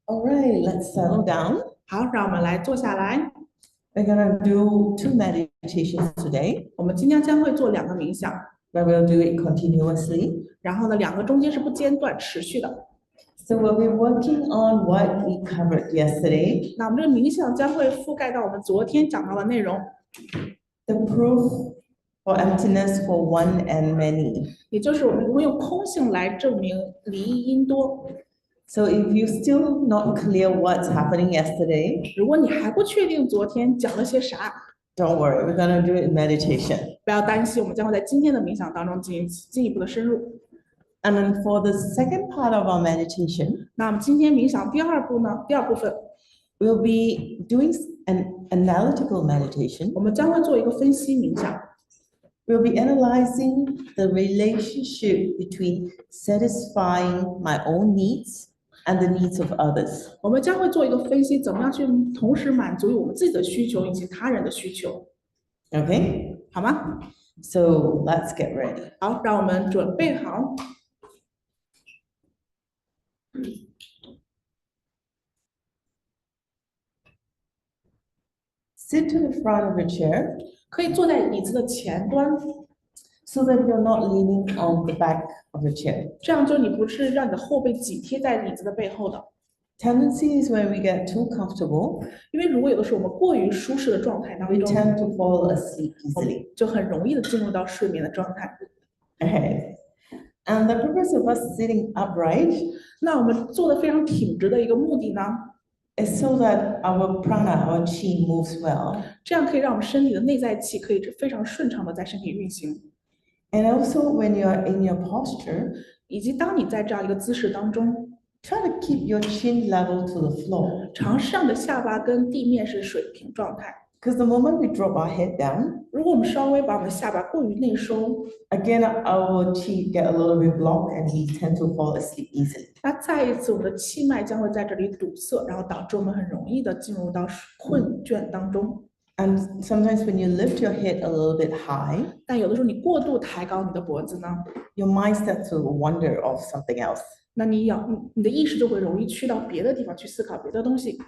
All right, let's settle down. 好，让我们来坐下来。 We're gonna do 2 meditations today, 我们今天将会做2个冥想， but we'll do it continuously. 然后呢，2个中间是不间断持续的。 So we'll be working on what we covered yesterday, 那我们这个冥想将会覆盖到我们昨天讲到的内容， the proof for emptiness for one and many. 也就是我们如何用空性来证明离因多。 So if you're still not clear what's happening yesterday, 如果你还不确定昨天讲了些啥， don't worry, we're gonna do it in meditation. 不要担心，我们将会在今天的冥想当中进一步的深入。 And then for the second part of our meditation, 那我们今天冥想第二部分， we'll be doing an analytical meditation. 我们将会做一个分析冥想。 We'll be analyzing the relationship between satisfying my own needs and the needs of others. 我们将会做一个分析，怎么样去同时满足我们自己的需求以及他人的需求， Okay, 好吗？ so let's get ready. 好，让我们准备好。 Sit to the front of a chair 可以坐在椅子的前端， so that you're not leaning on the back of the chair. 这样就是你不是让你的后背紧贴在椅子的背后的。 Tendency is when we get too comfortable, 因为如果有的时候我们过于舒适的状态当 we 中， tend to fall asleep 我们 easily. 就很容易的进入到睡眠的状态。 Okay. And the purpose of us sitting upright 那我们做的非常挺直的一个目的呢， is so that our prana, our chi moves well. 这样可以让我们身体的内在气可以非常顺畅的在身体运行， And also when you're in your posture, 以及当你在这样一个姿势当中， try to keep your chin level to the floor. 尝试让你的下巴跟地面是水平状态。 Because the moment we drop our head down, 如果我们稍微把我们的下巴过于内收， again, our chi get a little bit blocked and we tend to fall asleep easily. 那再一次我们的气脉将会在这里堵塞，然后导致我们很容易的进入到困倦当中。 And sometimes when you lift your head a little bit high, 但有的时候你过度抬高你的脖子呢， your mind starts to wander off something else. 那你的意识就会容易去到别的地方去思考别的东西。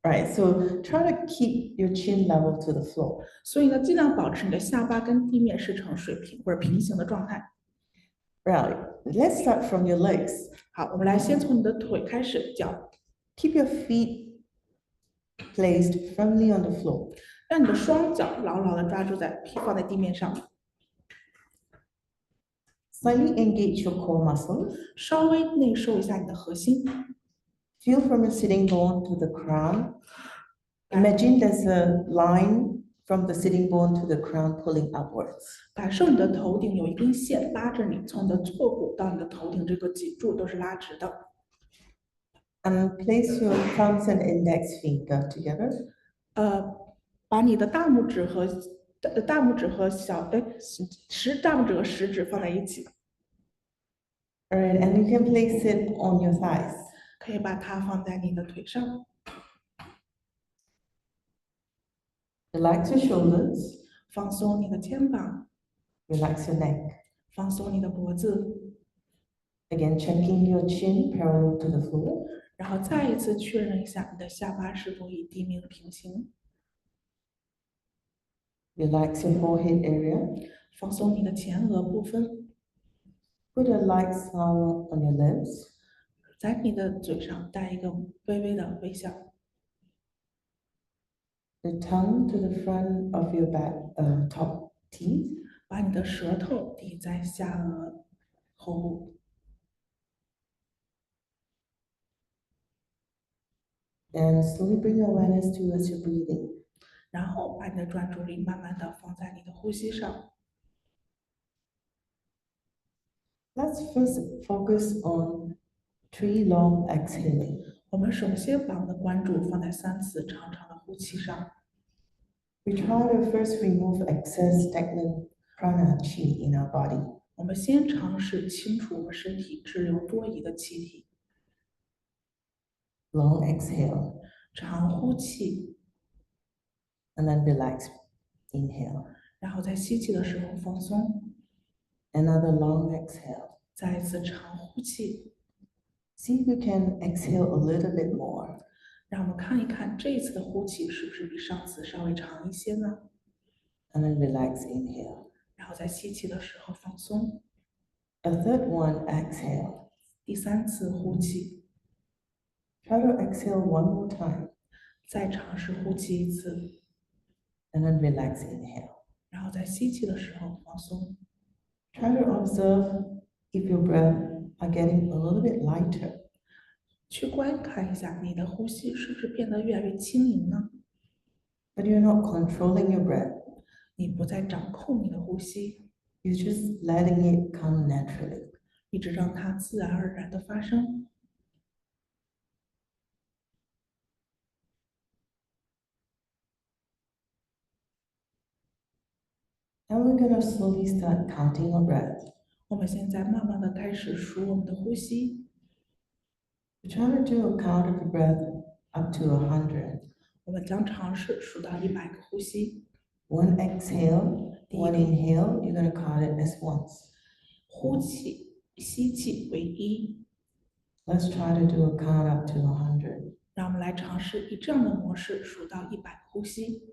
Right, so try to keep your chin level to the floor. 所以呢，尽量保持你的下巴跟地面是成水平或者平行的状态。 Right, let's start from your legs. 好，我们来先从你的腿开始，脚， Keep your feet placed firmly on the floor. 让你的双脚牢牢的抓住放在地面上， Slightly engage your core muscles. 稍微内收一下你的核心， Feel from your sitting bone to the crown. Imagine there's a line from the sitting bone to the crown pulling upwards. 感受你的头顶有一根线拉着你，从你的坐骨到你的头顶这个脊柱都是拉直的。 And place your thumbs and index finger together. 把你的大拇指和食指放在一起， Alright, and you can place it on your thighs. 可以把它放在你的腿上， Relax your shoulders. 放松你的肩膀， Relax your neck. 放松你的脖子， Again, checking your chin parallel to the floor. 然后再一次确认一下你的下巴是否与地面平行， Relax your forehead area. 放松你的前额部分， Put a light smile on your lips. 在你的嘴上带一个微微的微笑， The tongue to the front of your top teeth. 把你的舌头抵在下颚后部， And slowly bring your awareness towards your breathing. 然后把你的专注力慢慢的放在你的呼吸上。 Let's first focus on 3 long exhaling. 我们首先把我们的关注放在3次长长的呼气上。 We try to first remove excess stagnant prana chi in our body. 我们先尝试清除我们身体滞留多疑的气体。 Long exhale. 长呼气， And then relax. Inhale. 然后在吸气的时候放松， Another long exhale. 再一次长呼气。See if you can exhale a little bit more. 让我们看一看这一次的呼气是不是比上次稍微长一些呢？ And then relax, inhale. 然后在吸气的时候放松。A third one, exhale. 第三次呼气， Try to exhale one more time. 再尝试呼气一次， And then relax, inhale. 然后在吸气的时候放松。 Try to observe if your breath are getting a little bit lighter. 去观看一下你的呼吸是不是变得越来越轻盈呢？ But you're not controlling your breath. 你不再掌控你的呼吸， You're just letting it come naturally. 一直让它自然而然的发生。Now we're going to slowly start counting our breath. 我们现在慢慢的开始数我们的呼吸， We're trying to do a count of the breath up to 100. 我们将尝试数到100个呼吸。 One exhale, one inhale, you're going to count it as once. 呼气、吸气为1。 Let's try to do a count up to 100. 让我们来尝试以这样的模式数到100个呼吸。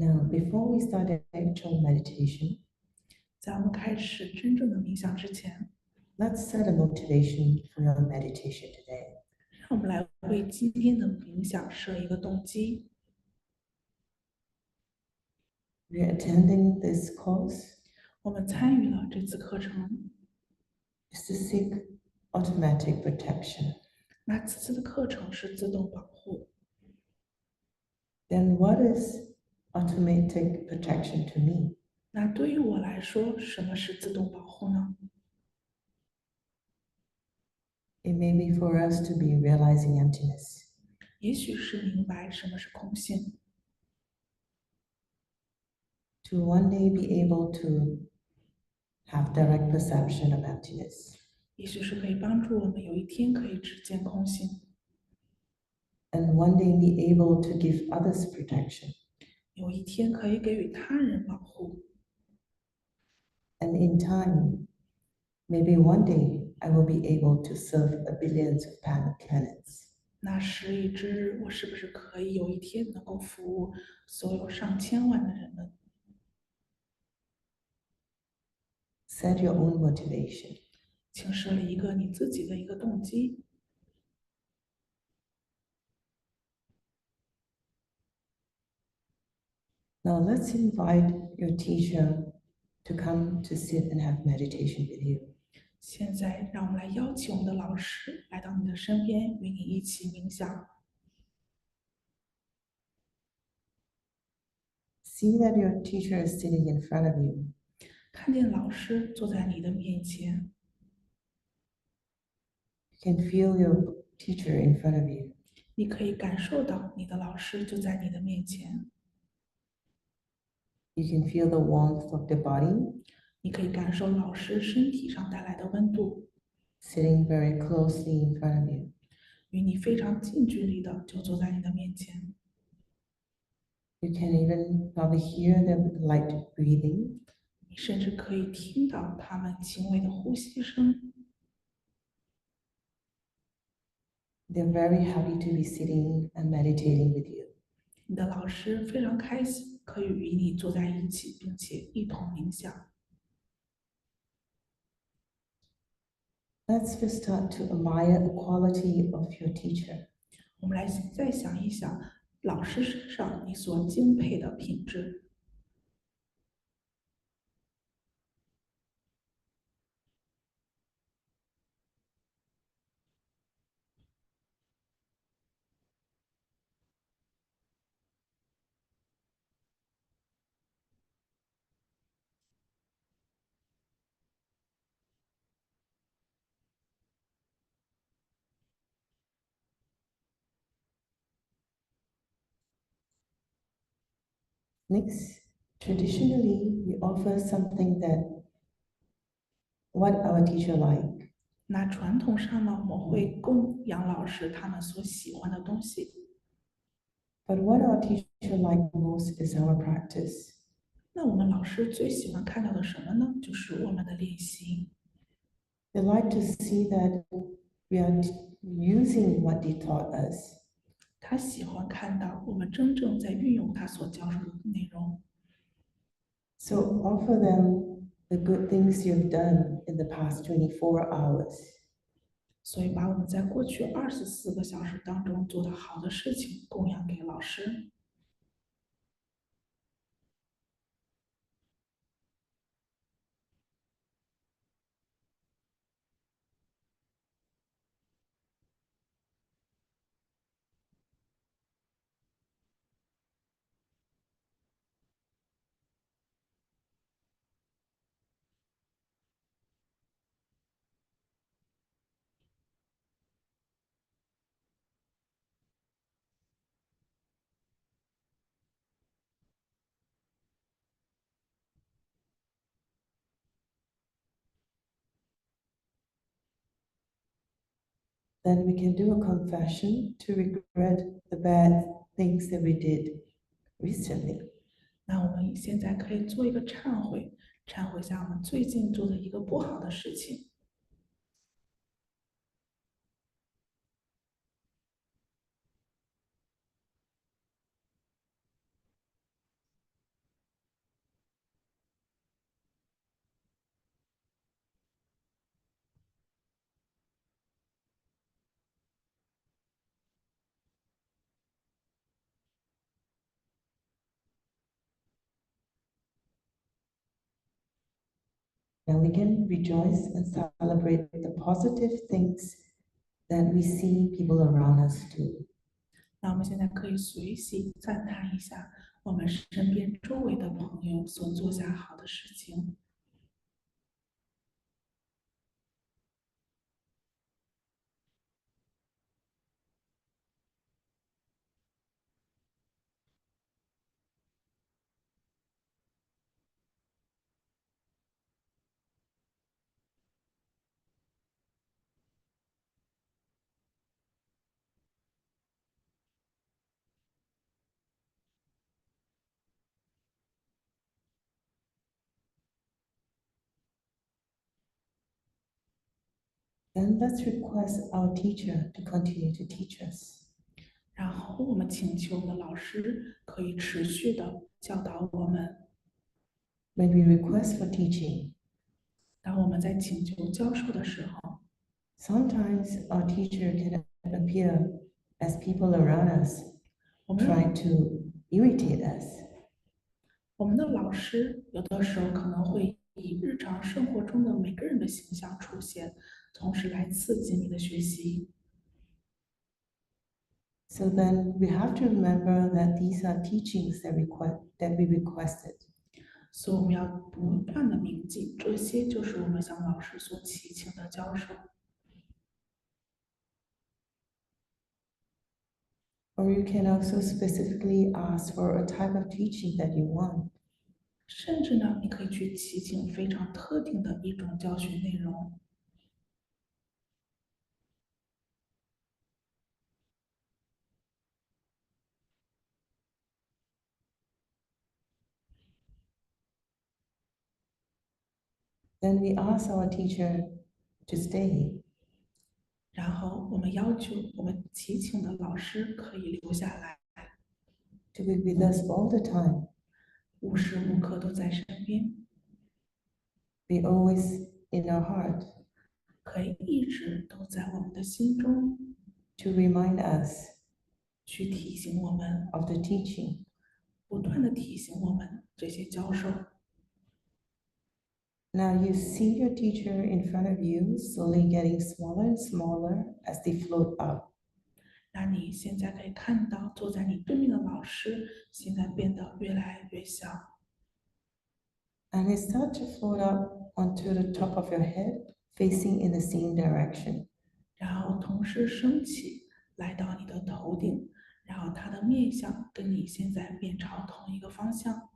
Now, before we start the actual meditation, 在我们开始真正的冥想之前， let's set a motivation for your meditation today. 让我们来为今天的冥想设一个动机。 We're attending this course 我们参与了这次课程， is to seek automatic protection. 那此次的课程是自动保护。 Then what is automatic protection to me? 那对于我来说，什么是自动保护呢？ It may be for us to be realizing emptiness, 也许是明白什么是空性， to one day be able to have direct perception of emptiness, 也许是可以帮助我们有一天可以只见空性， and one day be able to give others protection. 有一天可以给予他人保护。 And in time, maybe one day I will be able to serve a billions of planets. 那时已之日，我是不是可以有一天能够服务所有上千万的人们？ Set your own motivation. 请设立一个你自己的一个动机。 Now let's invite your teacher to come to sit and have meditation with you. 现在，让我们来邀请我们的老师来到你的身边，与你一起冥想。 See that your teacher is sitting in front of you. 看见老师坐在你的面前， You can feel your teacher in front of you. 你可以感受到你的老师就在你的面前， You can feel the warmth of the body 你可以感受老师身体上带来的温度， sitting very closely in front of you. 与你非常近距离的就坐在你的面前。 You can even probably hear the light breathing. 你甚至可以听到他们轻微的呼吸声。 They're very happy to be sitting and meditating with you. 你的老师非常开心，可以与你坐在一起，并且一同冥想。 Let's first start to admire the quality of your teacher. 我们来再想一想，老师身上你所敬佩的品质。 Next, traditionally, we offer something that what our teacher like. 那传统上呢，我们会供养老师他们所喜欢的东西。 But what our teacher like most is our practice. 那我们老师最喜欢看到的什么呢？就是我们的练习。 They like to see that we are using what they taught us. 他喜欢看到我们真正在运用他所教授的内容。 So offer them the good things you've done in the past 24 hours. 所以把我们在过去24个小时当中做的好的事情供养给老师。 Then we can do a confession to regret the bad things that we did recently. 那我们现在可以做一个忏悔，忏悔一下我们最近做的一个不好的事情。And we can rejoice and celebrate the positive things that we see people around us do. 那我们现在可以随喜赞叹一下我们身边周围的朋友所做下好的事情。Then let's request our teacher to continue to teach us. 然后我们请求我们的老师可以持续的教导我们。When we request for teaching, 当我们在请求教授的时候， sometimes our teacher can appear as people around us 我们 trying to irritate us. 我们的老师有的时候可能会以日常生活中的每个人的形象出现，同时来刺激你的学习。 So then we have to remember that these are teachings that we requested. 所以我们要不断的铭记，这些就是我们向老师所祈请的教授。 Or you can also specifically ask for a type of teaching that you want. 甚至呢，你可以去祈请非常特定的一种教学内容。 Then we ask our teacher to stay. 然后我们要求我们祈请的老师可以留下来， To be with us all the time, 无时无刻都在身边， be always in our heart, 可以一直都在我们的心中， to remind us 去提醒我们， of the teaching. 不断的提醒我们这些教授。 Now you see your teacher in front of you slowly getting smaller and smaller as they float up. 那你现在可以看到坐在你对面的老师现在变得越来越小， And they start to float up onto the top of your head, facing in the same direction. 然后同时升起来到你的头顶，然后它的面向跟你现在面朝同一个方向。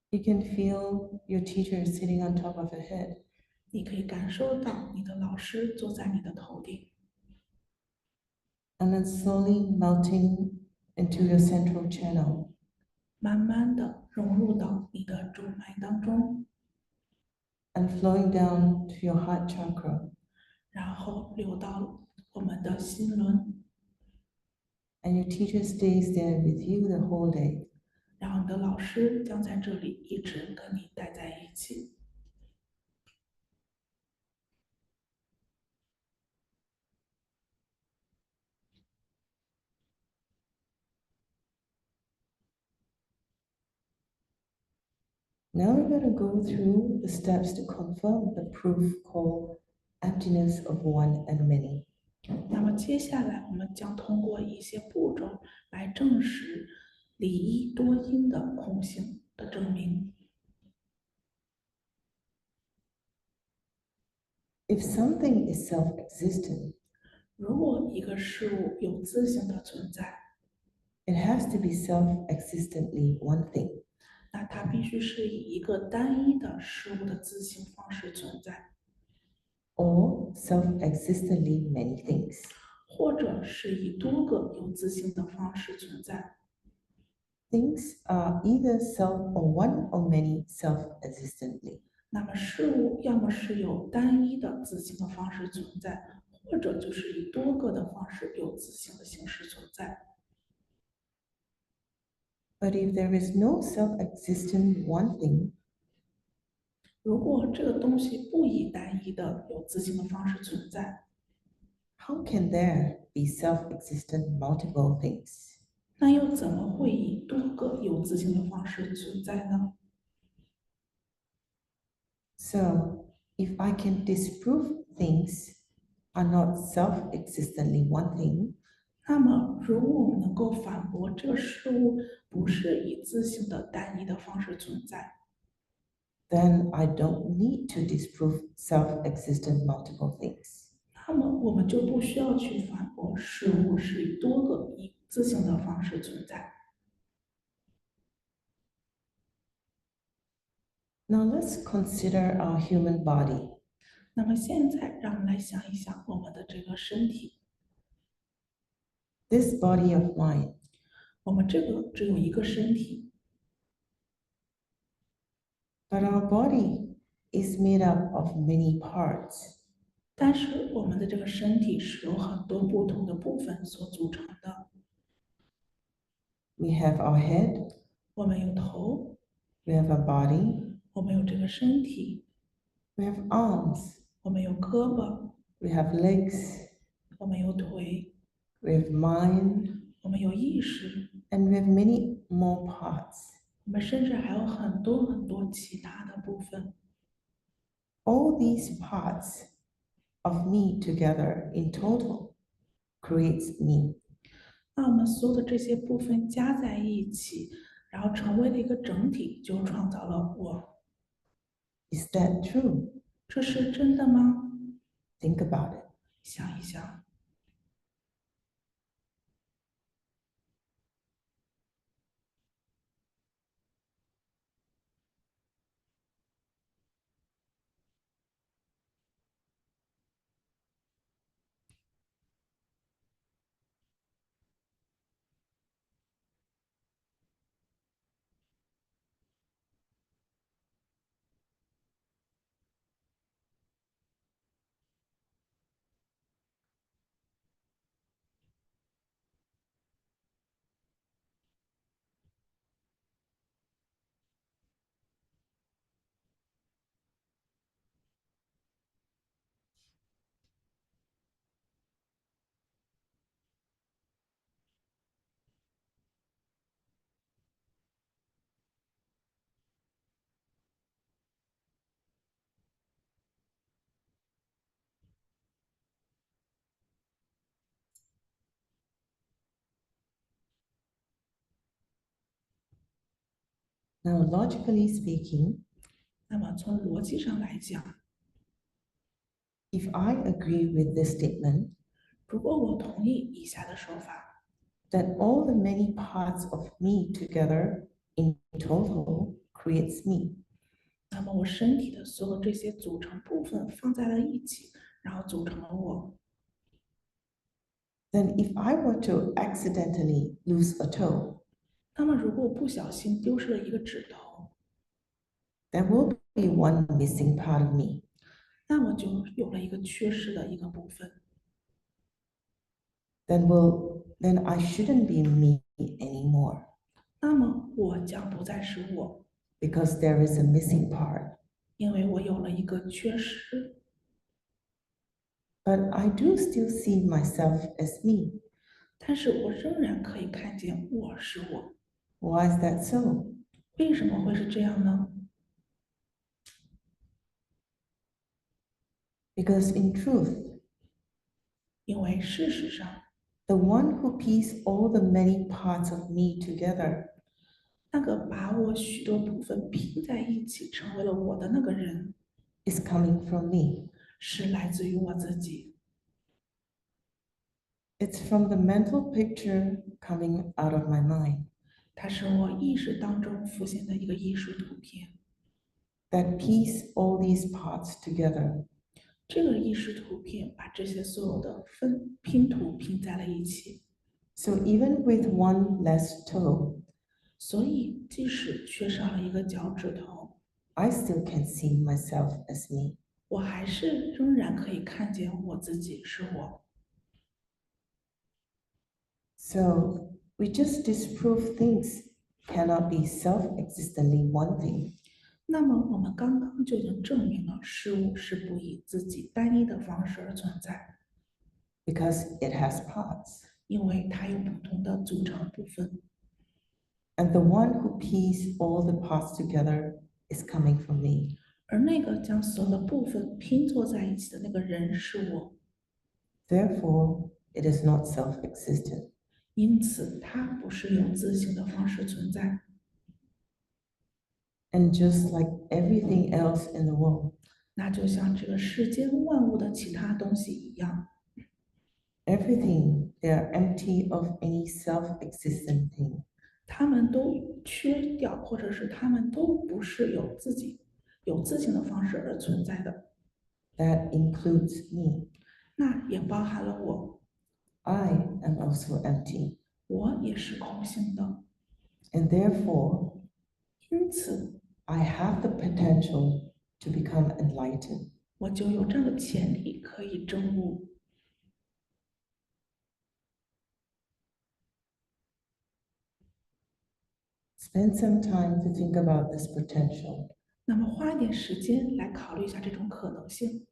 You can feel your teacher sitting on top of your head. 你可以感受到你的老师坐在你的头顶， And then slowly melting into your central channel. 慢慢的融入到你的主脉当中， And flowing down to your heart chakra. 然后流到我们的心轮， And your teacher stays there with you the whole day. 然后你的老师将在这里一直跟你待在一起。 Now we're going to go through the steps to confirm the proof called emptiness of one and many. 那么接下来我们将通过一些步骤来证实离一多因的空性的证明。 If something is self-existent, 如果一个事物有自性的存在， it has to be self-existently one thing. 那它必须是以一个单一的事物的自性方式存在， Or self-existently many things. 或者是以多个有自性的方式存在。 Things are either self or one or many self-existently. 那么事物要么是有单一的自性的方式存在，或者就是以多个的方式有自性的形式存在。 But if there is no self-existent one thing, 如果这个东西不以单一的有自性的方式存在， how can there be self-existent multiple things? 那又怎么会以多个有自性的方式存在呢？ So, if I can disprove things are not self-existently one thing, 那么，如果我们能够反驳这个事物不是以自性的单一的方式存在， then I don't need to disprove self-existent multiple things. 那么我们就不需要去反驳事物是以多个以自性的方式存在。 Now let's consider our human body. 那么现在，让我们来想一想我们的这个身体， This body of mine, 我们这个只有一个身体， but our body is made up of many parts. 但是我们的这个身体是由很多不同的部分所组成的。 We have our head, 我们有头， we have a body, 我们有这个身体， we have arms, 我们有胳膊， we have legs, 我们有腿， we have mind, 我们有意识， and we have many more parts. 我们甚至还有很多很多其他的部分。 All these parts of me together in total creates me. 那我们所有的这些部分加在一起，然后成为了一个整体，就创造了我。 Is that true? 这是真的吗？ Think about it. 想一想。 Now, logically speaking, 那么从逻辑上来讲， if I agree with this statement, 如果我同意以下的说法， that all the many parts of me together in total creates me, 那么我身体的所有这些组成部分放在了一起，然后组成了我。 then if I were to accidentally lose a toe, 那么如果我不小心丢失了一个指头， there will be one missing part of me. 那我就有了一个缺失的一个部分。 Then I shouldn't be me anymore 那么我将不再是我， because there is a missing part. 因为我有了一个缺失。 But I do still see myself as me. 但是我仍然可以看见我是我。 Why is that so? 为什么会是这样呢？ Because in truth, 因为事实上， the one who pieced all the many parts of me together 那个把我许多部分拼在一起成为了我的那个人， is coming from me. 是来自于我自己。 It's from the mental picture coming out of my mind 它是我意识当中浮现的一个艺术图片。 that piece all these parts together. 这个艺术图片把这些所有的拼图拼在了一起。 So even with one less toe, 所以即使缺少了一个脚趾头， I still can see myself as me. 我还是仍然可以看见我自己是我。 So we just disprove things cannot be self-existently one thing. 那么我们刚刚就已经证明了事物是不以自己单一的方式而存在， because it has parts. 因为它有不同的组成部分。 And the one who pieced all the parts together is coming from me. 而那个将所有的部分拼凑在一起的那个人是我， Therefore, it is not self-existent. 因此它不是有自性的方式存在。 And just like everything else in the world, 那就像这个世间万物的其他东西一样， everything, they are empty of any self-existent thing. 它们都缺掉，或者是它们都不是有自性的方式而存在的。 That includes me. 那也包含了我， I am also empty. 我也是空性的。 And therefore, 因此 I have the potential to become enlightened. 我就有这样的潜力可以证悟。 Spend some time to think about this potential. 那么花一点时间来考虑一下这种可能性。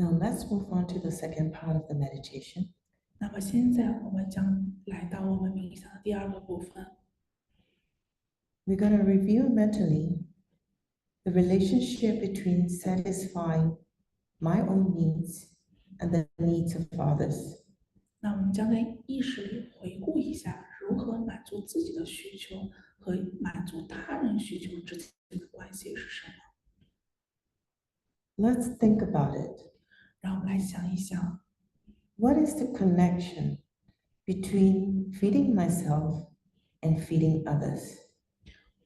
Now let's move on to the second part of the meditation. 那么现在我们将来到我们冥想的第二个部分， We're going to review mentally the relationship between satisfying my own needs and the needs of others. 那我们将在意识里回顾一下如何满足自己的需求和满足他人需求之间的关系是什么。 Let's think about it. 让我们来想一想， What is the connection between feeding myself and feeding others?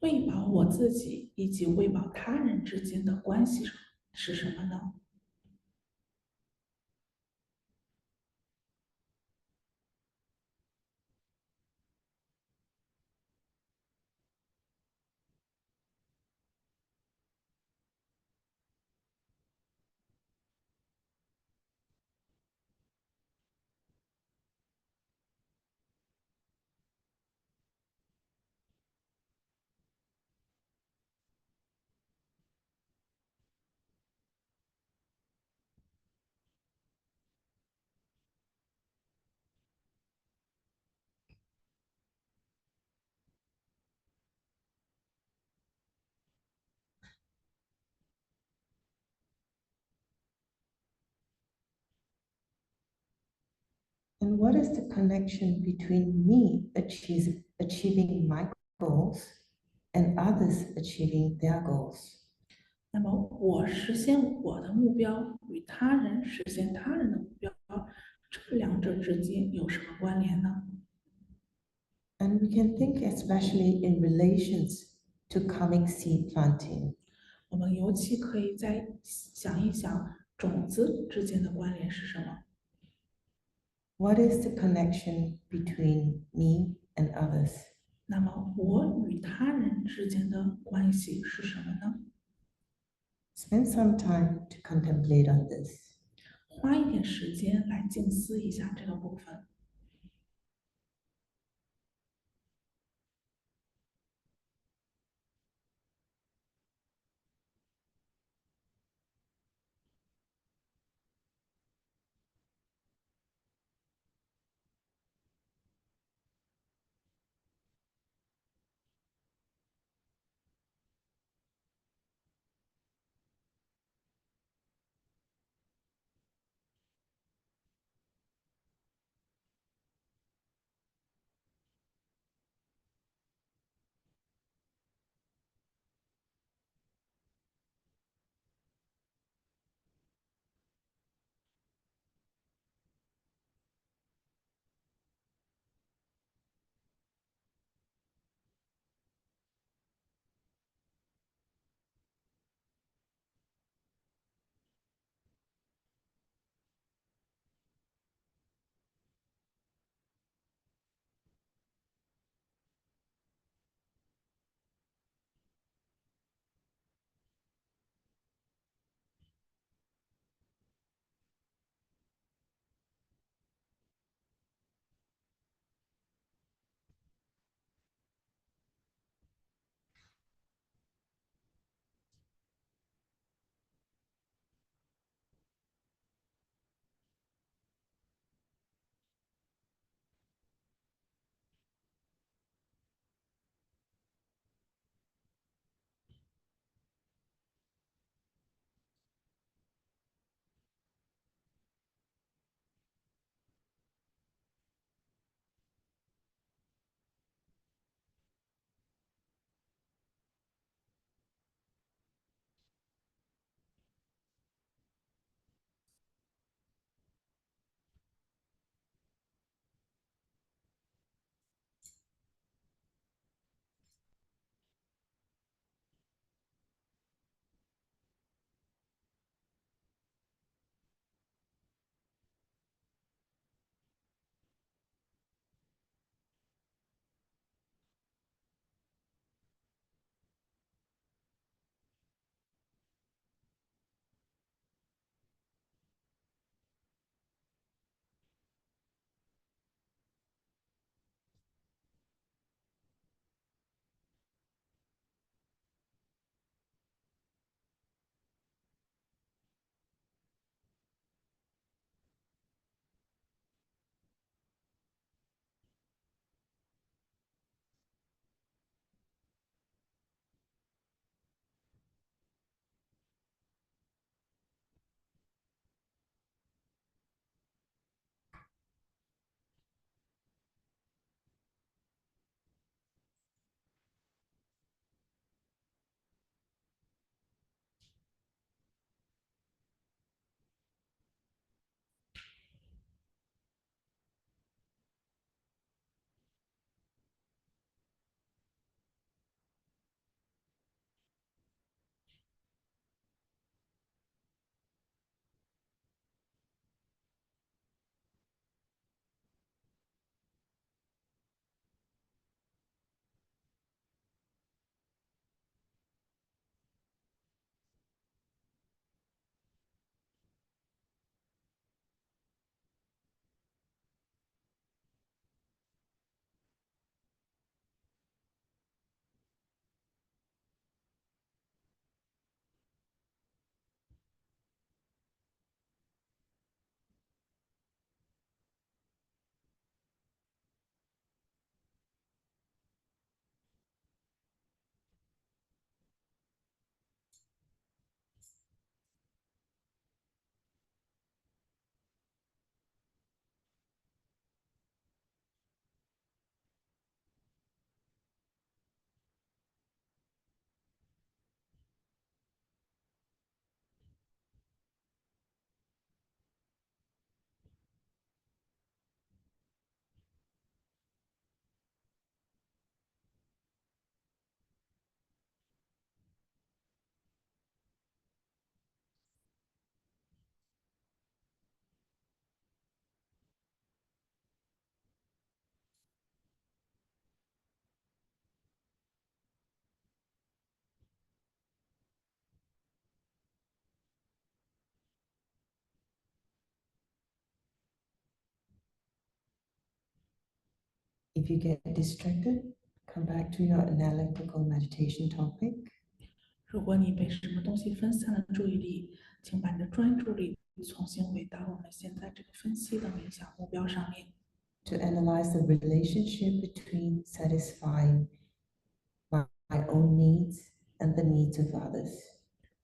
喂饱我自己以及喂饱他人之间的关系是什么呢？ And what is the connection between me achieving my goals and others achieving their goals? 那么我实现我的目标与他人实现他人的目标，这两者之间有什么关联呢？ And we can think especially in relations to coming seed planting. 我们尤其可以再想一想种子之间的关联是什么？ What is the connection between me and others? 那么我与他人之间的关系是什么呢？ Spend some time to contemplate on this. 花一点时间来静思一下这个部分。If you get distracted, come back to your analytical meditation topic. 如果你被什么东西分散了注意力，请把你的专注力重新回到我们现在这个分析的冥想目标上面。To analyze the relationship between satisfying my own needs and the needs of others.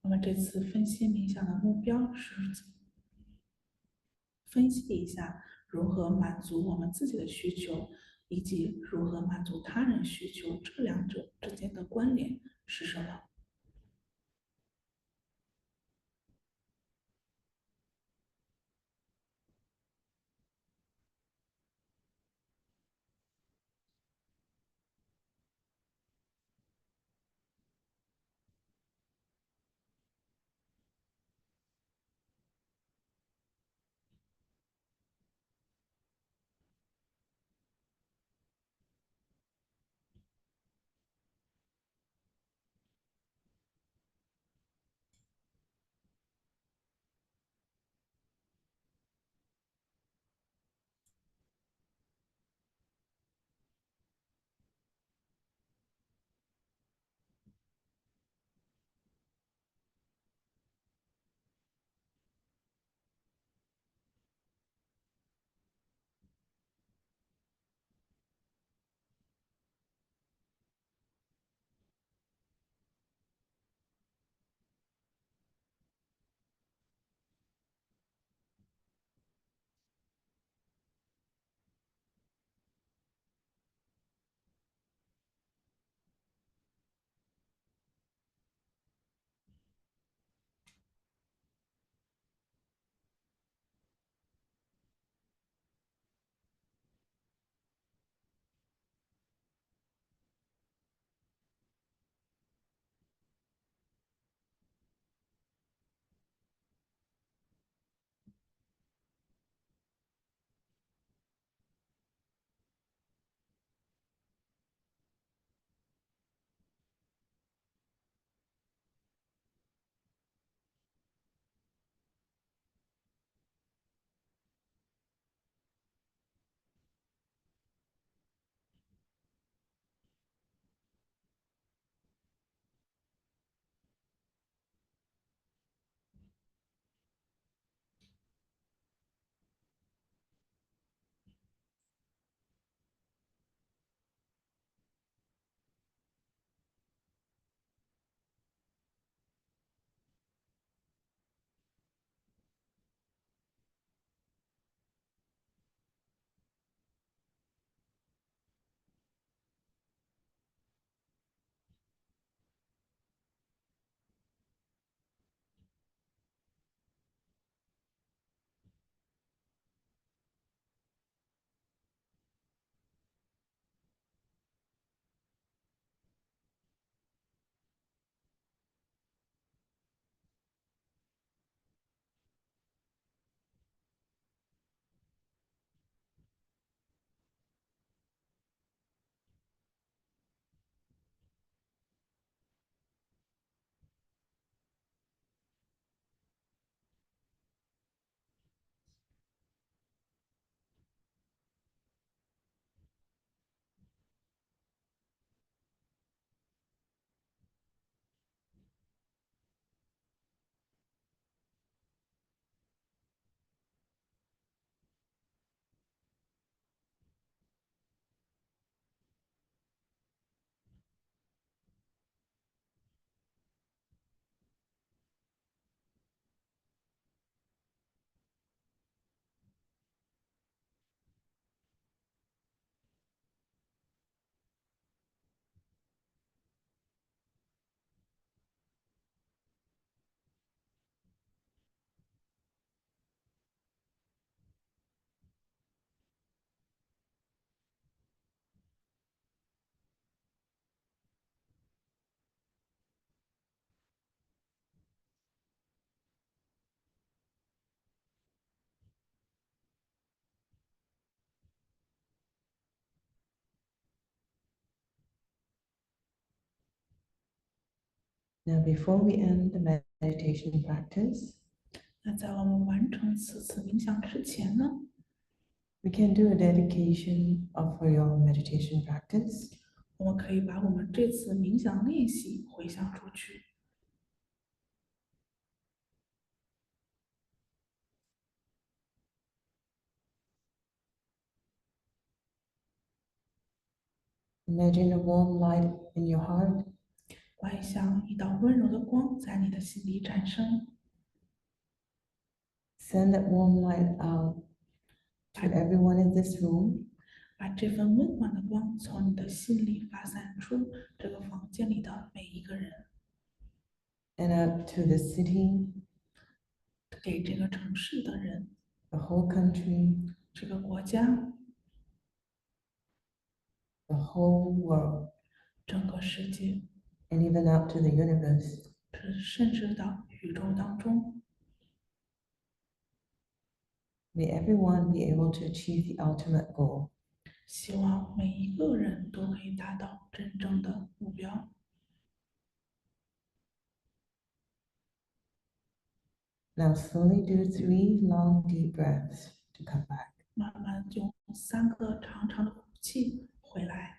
我们这次分析冥想的目标是分析一下如何满足我们自己的需求，以及如何满足他人需求，这两者之间的关联是什么。Now, before we end the meditation practice, 那在我们完成此次冥想之前呢， We can do a dedication of your meditation practice. 我们可以把我们这次冥想练习回向出去。Imagine a warm light in your heart. 观想一道温柔的光在你的心里产生， Send that warm light out to everyone in this room 把这份温暖的光从你的心里发散出这个房间里的每一个人， and out to the city, 给这个城市的人， the whole country, 这个国家， the whole world, 整个世界， and even out to the universe. 甚至到宇宙当中。 May everyone be able to achieve the ultimate goal. 希望每一个人都可以达到真正的目标。 Now slowly do 3 long deep breaths to come back. 慢慢用3个长长的呼气回来。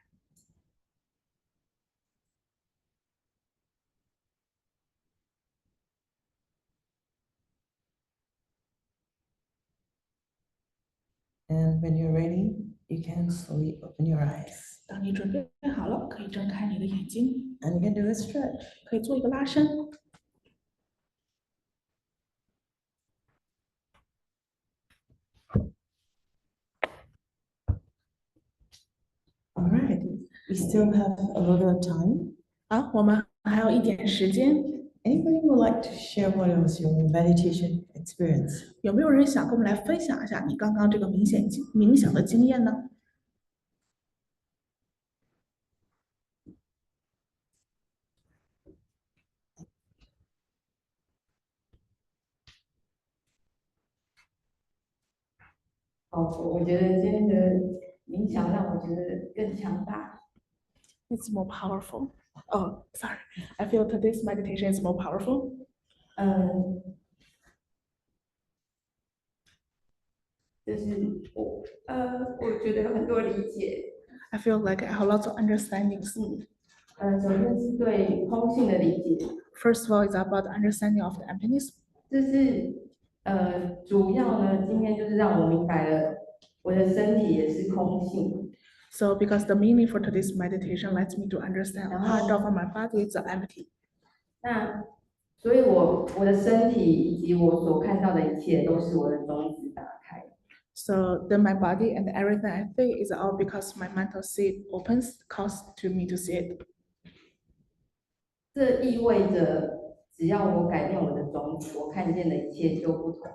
And when you're ready, you can slowly open your eyes. 当你准备好了，可以睁开你的眼睛， And you can do a stretch. 可以做一个拉伸。 All right, we still have a little time. 好，我们还有一点时间， Anybody would like to share what was your meditation experience? 有没有人想跟我们来分享一下你刚刚这个冥想的经验呢？ 我觉得今天的冥想让我觉得更强大。It's more powerful. Oh, sorry. I feel today's meditation is more powerful. 就是我觉得有很多理解。I feel like I have lots of understandings. 首先是对空性的理解， First of all, it's about the understanding of the emptiness. 就是主要呢，今天就是让我明白了我的身体也是空性。 So, because the meaning for today's meditation lets me to understand part of my body is empty. 那所以我的身体以及我所看到的一切都是我的种子打开。 So then my body and everything I think is all because my mental seat opens, cause to me to see it. 这意味着只要我改变我的种子，我看见的一切就不同。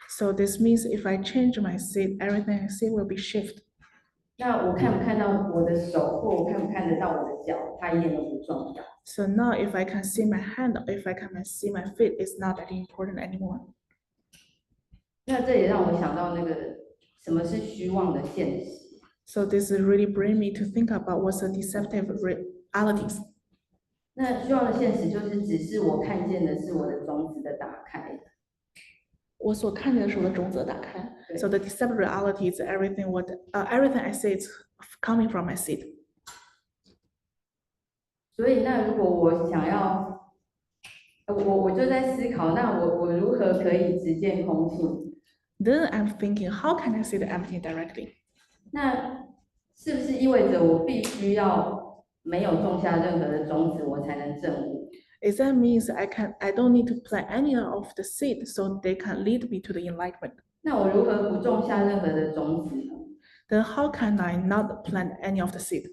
So this means if I change my seat, everything I see will be shift. 那我看不看到我的手，或我看不看得到我的脚，它一点都不重要。 So now if I can see my hand, if I can see my feet, it's not that important anymore. 那这也让我想到那个什么是虚妄的现实。 So this really bring me to think about what's the deceptive realities. 那虚妄的现实就是只是我看见的是我的种子的打开。我所看见的是我的种子的打开。So the deceptive reality is everything everything I see is coming from my seed. 所以那如果我想要，我就在思考，那我如何可以直见空性？ Then I'm thinking, how can I see the empty directly? 那是不是意味着我必须要没有种下任何的种子，我才能证悟？ Is that means I don't need to plant any of the seed so they can lead me to the enlightenment. 那我如何不种下任何的种子呢？ Then how can I not plant any of the seed?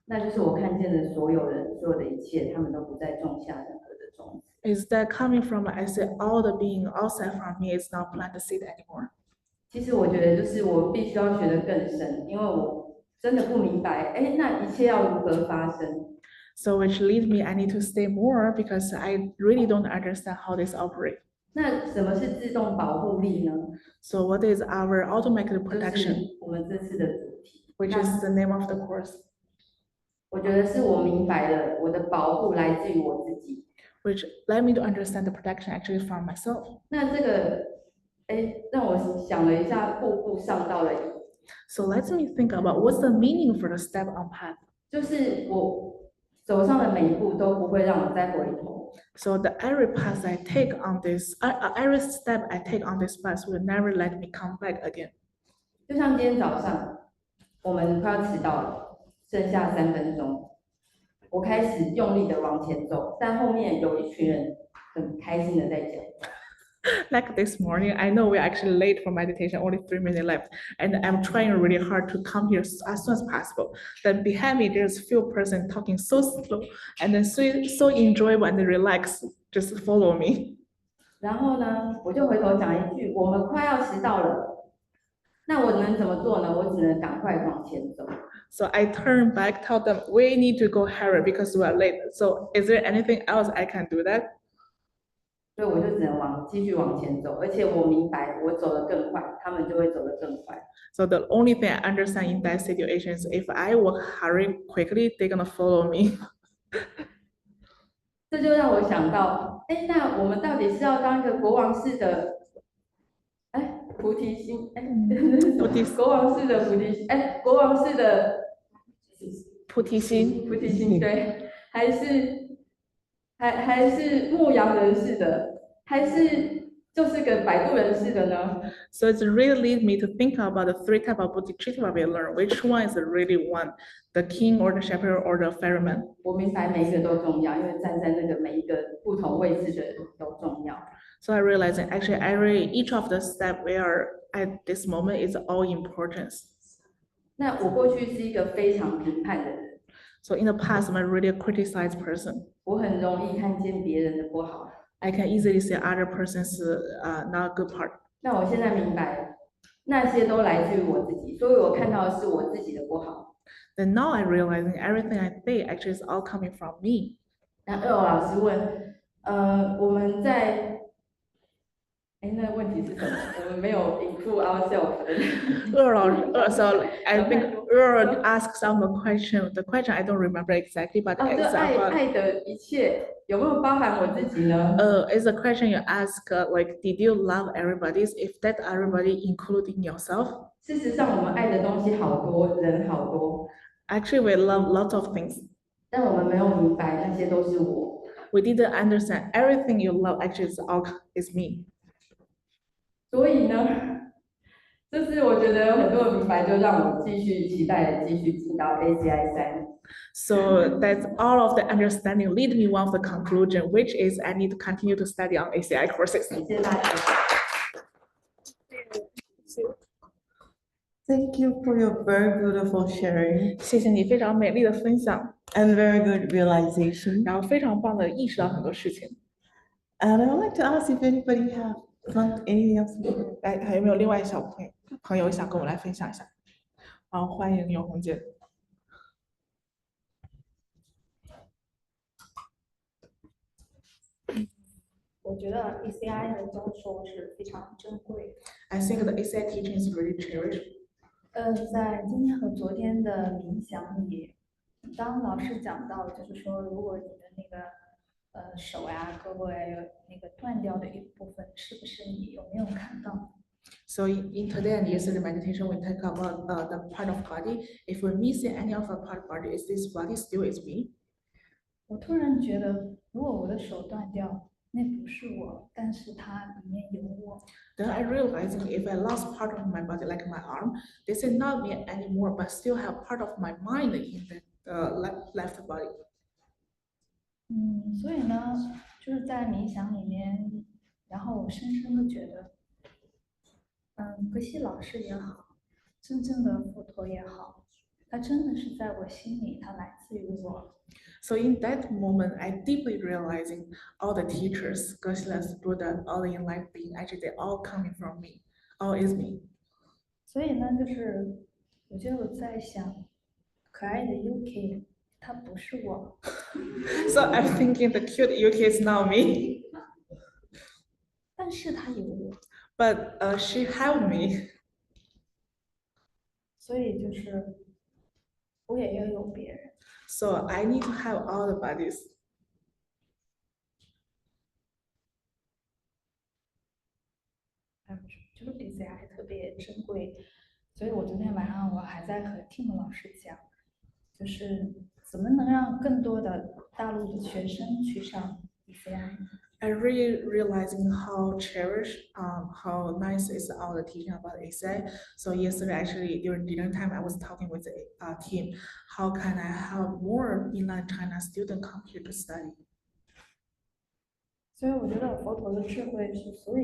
那就是我看见的所有人，所有的一切，他们都不再种下任何的种子。 Is that coming from I say all the being outside from me is not plant the seed anymore? 其实我觉得就是我必须要学得更深，因为我真的不明白，哎，那一切要如何发生？ So which leads me I need to stay more because I really don't understand how this operate. 那什么是自动保护力呢？ So what is our automatic 就 protection, 是我们这次的主题。 which is the name of the course, 我觉得是我明白了，我的保护来自于我自己。 which led me to understand the protection actually from myself. 那这个，哎，让我想了一下，步步上道的 So let me think about what's the meaning for the step on path. 就是我走上的每一步都不会让我再回头。 So the every path I take on this, every step I take on this path will never let me come back again. 就像今天早上，我们快要迟到了，剩下3分钟，我开始用力的往前走，但后面有一群人很开心的在讲。 Like this morning, I know we're actually late for meditation, only 3 minutes left, and I'm trying really hard to come here as soon as possible. Then behind me, there's few person talking so slow and then so enjoyable and relaxed. Just follow me. 然后呢，我就回头讲一句：我们快要迟到了。那我能怎么做呢？我只能赶快往前走。 So I turn back, tell them we need to go hurry because we are late. So is there anything else I can do that? 所以我就只能继续往前走，而且我明白，我走得更快，他们就会走得更快。 So the only thing I understand in that situation is if I walk hurry quickly, they're gonna follow me. 这就让我想到，哎，那我们到底是要当一个国王式的，菩提心，菩提国王式的菩提心，国王式的菩提心，菩提心，对，还是牧羊人式的，还是就是个摆渡人式的呢？ So it's really lead me to think about the 3 type of bodhicitta we learn. Which one is really one? The king or the shepherd or the ferryman? 我明白每一个都重要，因为站在那个每一个不同位置的人都重要。 So I realized that actually each of the step we are at this moment is all importance. 那我过去是一个非常评判的人， So in the past, I'm a really criticized person. 我很容易看见别人的不好。 I can easily see other person's not good part. 那我现在明白，那些都来自于我自己，所以我看到的是我自己的不好。 Then now I realizing everything I say actually is all coming from me. 那二老师问，我们在，那问题是什么？我们没有 include ourselves。 So I think Earl asked some question. The question I don't remember exactly, but 这 it's about 爱的一切有没有包含我自己呢？ is a question you ask like, did you love everybody? If that everybody including yourself? 事实上，我们爱的东西好多，人好多， Actually, we love lots of things. 但我们没有明白那些都是我。 We didn't understand everything you love actually is me. 所以呢，就是我觉得有很多的明白，就让我继续期待，继续进到 ACI 3。 So that's all of the understanding lead me one of the conclusion, which is I need to continue to study on ACI courses. 谢谢大家。 Thank you for your very beautiful sharing 谢谢你非常美丽的分享， and very good realization. 然后非常棒的意识到很多事情。 And I would like to ask if anybody have anything else. 来，还有没有另外小朋友想跟我们来分享一下？好，欢迎永红姐。我觉得 ACI 的教授是非常珍贵的。 I think the ACI teaching is really cherished. 在今天和昨天的冥想里，当老师讲到，就是说，如果你的那个手呀、胳膊呀有那个断掉的一部分，是不是你有没有看到？ So in today and yesterday meditation, we talk about the part of body. If we miss any of a part of body, is this body still is me? 我突然觉得，如果我的手断掉，那不是我，但是它里面有我。 Then I realized if I lost part of my body, like my arm, this is not me anymore, but still have part of my mind in the left body. 所以呢，就是在冥想里面，然后我深深的觉得，格西老师也好，真正的佛陀也好，他真的是在我心里，他来自于我。 So in that moment, I deeply realizing all the teachers, Geshe, Buddha, all the enlightened being, actually they all coming from me, all is me. 所以呢，就是我就在想，可爱的 UK，他不是我， So I'm thinking the cute UK is not me, 但是他有我， but she helped me. 所以就是我也要有别人。 So I need to have all the bodies. 就是 ACI 特别珍贵，所以我昨天晚上我还在和 Tim 老师讲，就是怎么能让更多的大陆的学生去上 ACI。I really realizing how how nice is all the teaching about ACI. So yesterday, actually during dinner time, I was talking with the team. How can I help more inland China students come here to study? 所以我觉得佛陀的智慧是属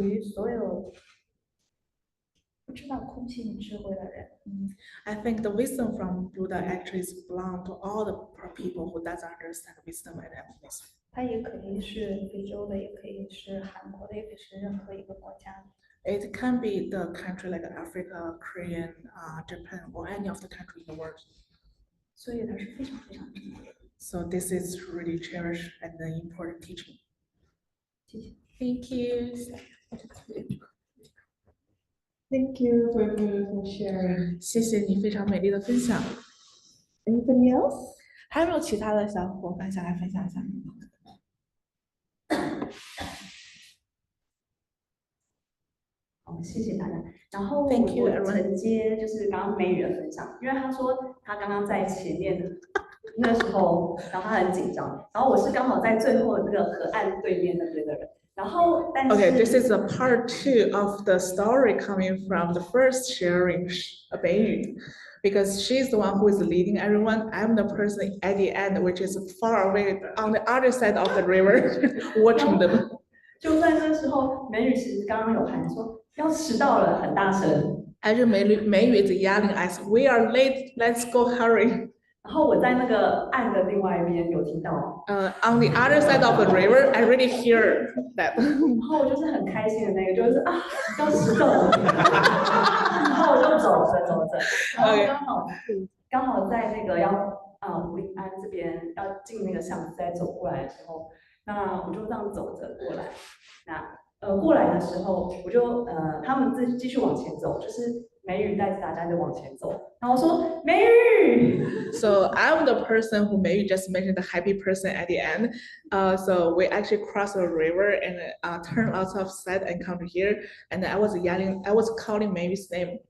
于所有不知道空性智慧的人。I think the wisdom from Buddha actually belongs to all the people who doesn't understand wisdom and emptiness. 它也可以是非洲的，也可以是韩国的，也可以是任何一个国家的。It can be the country like Africa, Korean, Japan, or any of the country in the world. 所以它是非常非常珍贵的。So this is really cherished and an important teaching. 谢谢。 Thank you. Thank you for beautiful sharing. 谢谢你非常美丽的分享。 Anybody else? 还有没有其他的小伙伴想来分享一下？好，谢谢大家。然后 Thank you, 我 everyone. 承接就是刚刚美语的分享，因为他说他刚刚在前面的那时候，然后他很紧张，然后我是刚好在最后这个河岸对面那边的人。然后，但是 Okay, this is a part 2 of the story coming from the first sharing, Beiyu, because she's the one who is leading everyone. I'm the person at the end, which is far away on the other side of the river, watching them. 就在那时候，美语其实刚刚有喊说要迟到了，很大声。As Meiyu is yelling as we are late, let's go hurry. 然后我在那个岸的另外一边有听到， On the other side of the river, I really hear that. 然后我就是很开心的那个，就是啊要迟到了，然后我就走着，然后刚好在那个要武陵安这边要进那个巷子再走过来的时候，那我就这样走着过来，那过来的时候我就他们自己继续往前走，就是美语带着大家就往前走，然后我说美语。So I'm the person who maybe just mentioned the happy person at the end. So we actually crossed the river and turned out of sight and come here. And I was yelling, I was calling Mayu's name.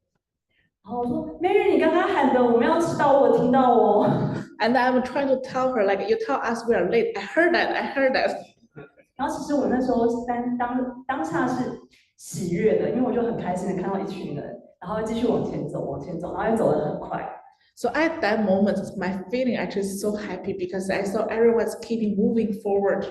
然后我说美语，你刚刚喊的我们要迟到，我听到哦。And I'm trying to tell her, like, you tell us we are late. I heard that. 然后其实我那时候当下是喜悦的，因为我就很开心的看到一群人，然后继续往前走，然后又走得很快。So at that moment, my feeling actually is so happy because I saw everyone's keeping moving forward.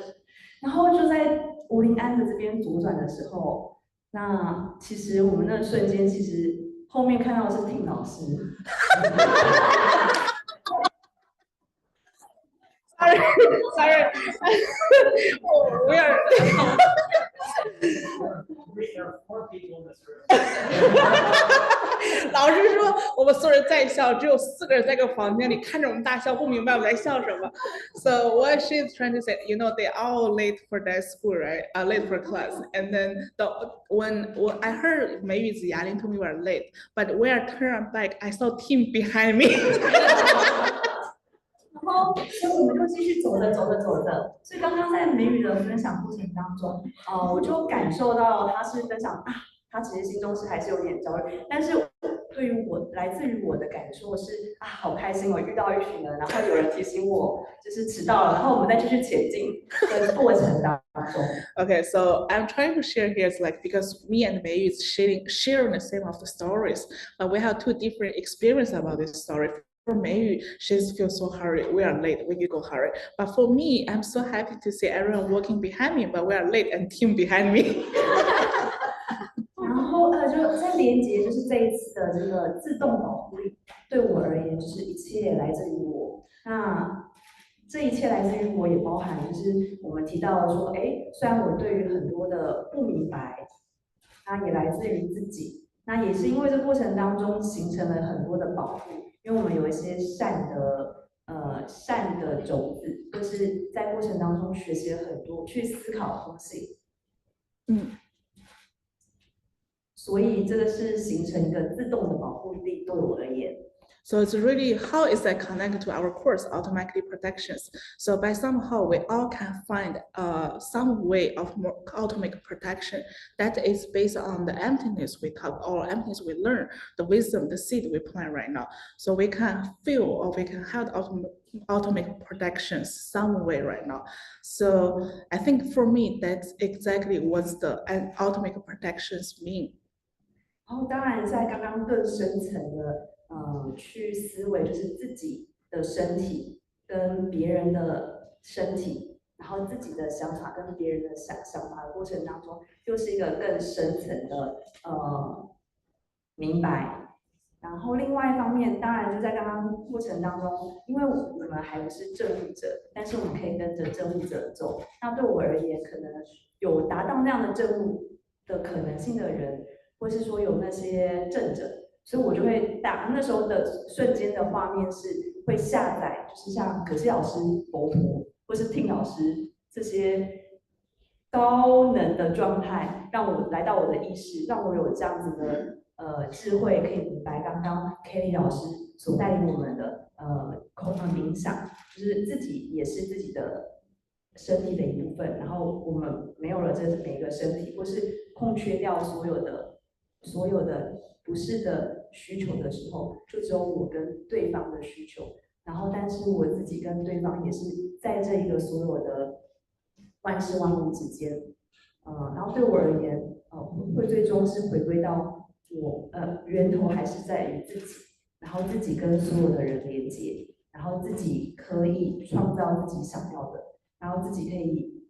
然后就在武陵安的这边左转的时候，那其实我们那瞬间，其实后面看到的是Tim老师。Sorry. We are. There are 4 people in this room. 老师说我们所有人在笑，只有4个人在这个房间里看着我们大笑，不明白我们在笑什么。So what she's trying to say, you know, they all late for that school, right? Late for class. And then when I heard maybe it's yelling to me we're late, but when I turned back, I saw Tim behind me. 然后，所以我们就继续走着。所以刚刚在美语的分享过程当中，我就感受到他是分享啊，他其实心中是还是有点焦虑，但是对于我来自于我的感受是啊，好开心哦，遇到一群人，然后有人提醒我就是迟到了，然后我们再继续前进的过程当中。Okay, so I'm trying to share here is like because me and Mei is sharing the same of the stories, but we have 2 different experiences about this story. For Mei, she feels so hurried. We are late. We can go hurry. But for me, I'm so happy to see everyone walking behind me, but we are late and Tim behind me. 然后就在连接，就是这一次的这个自动保护力，对我而言，就是一切来自于我。那这一切来自于我，也包含就是我们提到说，哎，虽然我对于很多的不明白，它也来自于自己。那也是因为这过程当中形成了很多的保护，因为我们有一些善的种子，就是在过程当中学习了很多去思考东西。所以这个是形成一个自动的保护力，对我而言。So it's really how is that connected to our course automatic protections. So by somehow we all can find some way of more automatic protection that is based on the emptiness we talk or emptiness we learn, the wisdom, the seed we plant right now. So we can feel or we can have automatic protections some way right now. So I think for me that's exactly what the automatic protections mean. 然后当然在刚刚更深层的去思维，就是自己的身体跟别人的身体，然后自己的想法跟别人的想法的过程当中，又是一个更深层的明白。然后另外一方面，当然就在刚刚过程当中，因为我们还不是证悟者，但是我们可以跟着证悟者走。那对我而言，可能有达到那样的证悟的可能性的人。或是说有那些证者，所以我就会那时候的瞬间的画面是会下载，就是像可西老师、佛陀或是听老师这些高能的状态，让我来到我的意识，让我有这样子的智慧，可以明白刚刚 Kelly 老师所带领我们的冥想，就是自己也是自己的身体的一部分，然后我们没有了这每一个身体，或是空缺掉所有的不是的需求的时候，就只有我跟对方的需求，然后但是我自己跟对方也是在这一个所有的万事万物之间，然后对我而言，会最终是回归到我源头还是在于自己，然后自己跟所有的人连接，然后自己可以创造自己想要的，然后自己可以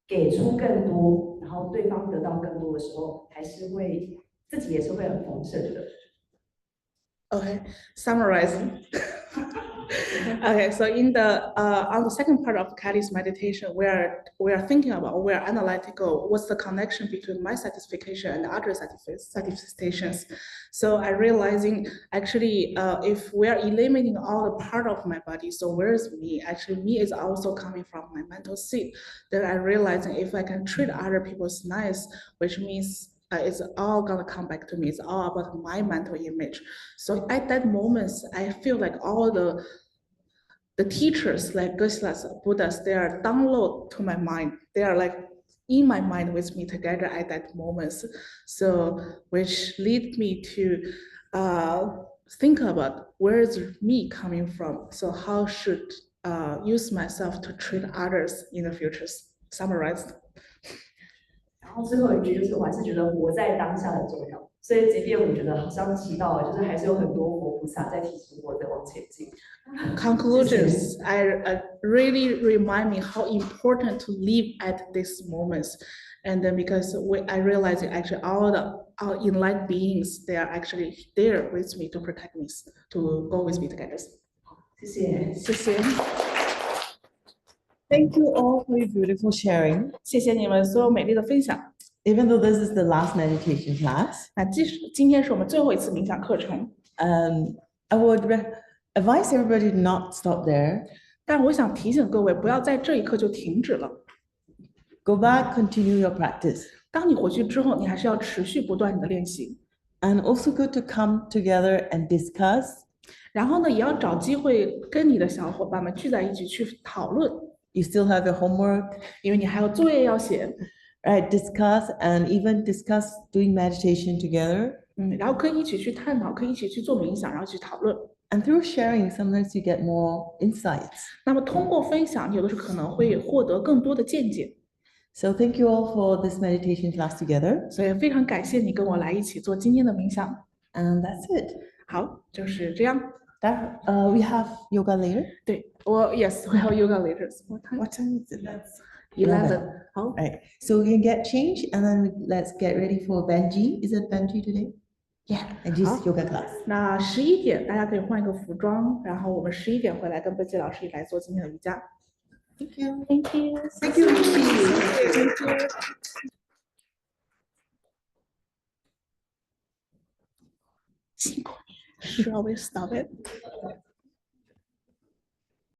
给出更多，然后对方得到更多的时候，还是会自己也是会很丰盛的。Okay, summarizing. Okay, so in the on the second part of Kelly's meditation, we are thinking about, we are analytical. What's the connection between my satisfaction and other satisfactions? So I realizing actually, if we are eliminating all the part of my body, so where is me? Actually, me is also coming from my mental seat. Then I realizing if I can treat other people's nice, which means it's all gonna come back to me. It's all about my mental image. So at that moment, I feel like all the teachers like Geshe, Buddhists, they are download to my mind. They are like in my mind with me together at that moment. So which lead me to think about where is me coming from. So how should use myself to treat others in the future. Summarized. 然后最后一句就是，我还是觉得活在当下的重要。所以，即便我觉得好像提到了，就是还是有很多佛菩萨在提醒我的往前进。Conclusions, I really remind me how important to live at this moments, and then because I realize that actually all enlightened beings, they are actually there with me to protect me, to go with me together. 谢谢，谢谢。 Thank you all for your beautiful sharing. 谢谢你们所有美丽的分享。 Even though this is the last meditation class, 那即使今天是我们最后一次冥想课程， I would advise everybody to not stop there. 但是我想提醒各位，不要在这一刻就停止了。 Go back, continue your practice. 当你回去之后，你还是要持续不断你的练习。 And also good to come together and discuss. 然后呢，也要找机会跟你的小伙伴们聚在一起去讨论， You still have your homework, 因为你还有作业要写。 right? Discuss and even discuss doing meditation together. 然后可以一起去探讨，可以一起去做冥想，然后去讨论。 And through sharing, sometimes you get more insights. 那么通过分享，你有的时候可能会获得更多的见解。 So thank you all for this meditation class together. 所以非常感谢你跟我来一起做今天的冥想。 And that's it. 好，就是这样。 That, we have yoga later. 对，yes, we have yoga later. What time is it? 11. 好， Right. So we can get changed and then let's get ready for Benji. Is it Benji today? Yeah, Benji's Huh? yoga class. 那11点大家可以换一个服装，然后我们11点回来跟贝基老师一起来做今天的瑜伽。 Thank you. Thank you. Thank you, Rishi. Thank you. Should always stop it.